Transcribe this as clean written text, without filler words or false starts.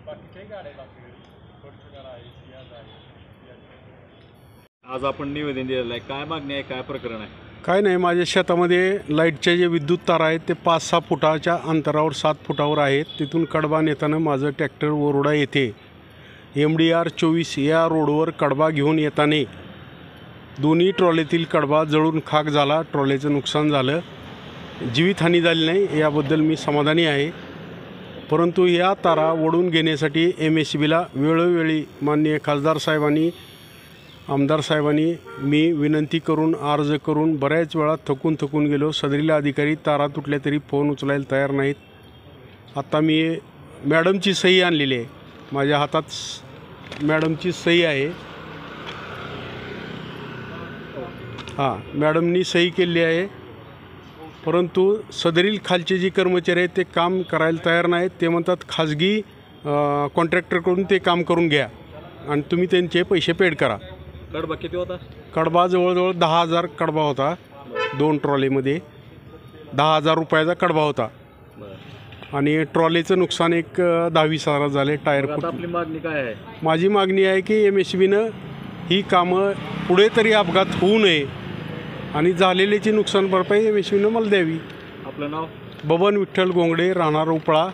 आज आपण निवेदन दिलेलं आहे, काय मागणी आहे, काय प्रकरण आहे? काय नाही, माझ्या शेतामध्ये लाईटचे जे विद्युत तार आहेत ते 5-6 फुटाच्या अंतरावर 7 फुटावर आहेत. तिथून कडबा नेताना माझं ट्रॅक्टर वरोडा येथे MDR 24 या रोडवर कडबा घेऊन येताना दोन्ही ट्रॉलीतील कडबा जळून खाक झाला. ट्रॉलीचं नुकसान झालं, जीवितहानी झाली नाही, याबद्दल मी समाधानी आहे. परंतु या तारा ओढून घेण्यासाठी MSEBला वेळोवेळी माननीय खासदार साहेबांनी, आमदार साहेबांनी मी विनंती करून, अर्ज करून बऱ्याच वेळा थकून गेलो. सदरील अधिकारी तारा तुटल्या तरी फोन उचलायला तयार नाहीत. आता मी मॅडमची सही आणलेली आहे, माझ्या हातात मॅडमची सही आहे. हां, मॅडमनी सही केली आहे. परंतु सदरील खालचे जे कर्मचारी आहेत ते काम करायला तयार नाहीत. ते म्हणतात खाजगी कॉन्ट्रॅक्टरकडून ते काम करून घ्या आणि तुम्ही त्यांचे पैसे पेड करा. कडबा किती होता? कडबा जवळजवळ 10,000 कडबा होता. 2 ट्रॉलीमध्ये 10,000 रुपयाचा कडबा होता. आणि ट्रॉलीचं नुकसान एक 10-20,000 झाले. Tyre foot. आपली मागणी काय आहे? माझी मागणी आहे की MSEBनं ही कामं पुढे तरी अपघात होऊ नये आणि झालेल्याची नुकसान भरपाई MSEBनं मला द्यावी. आपलं नाव? बबन विठ्ठल गोंगडे, राहणार उपळा.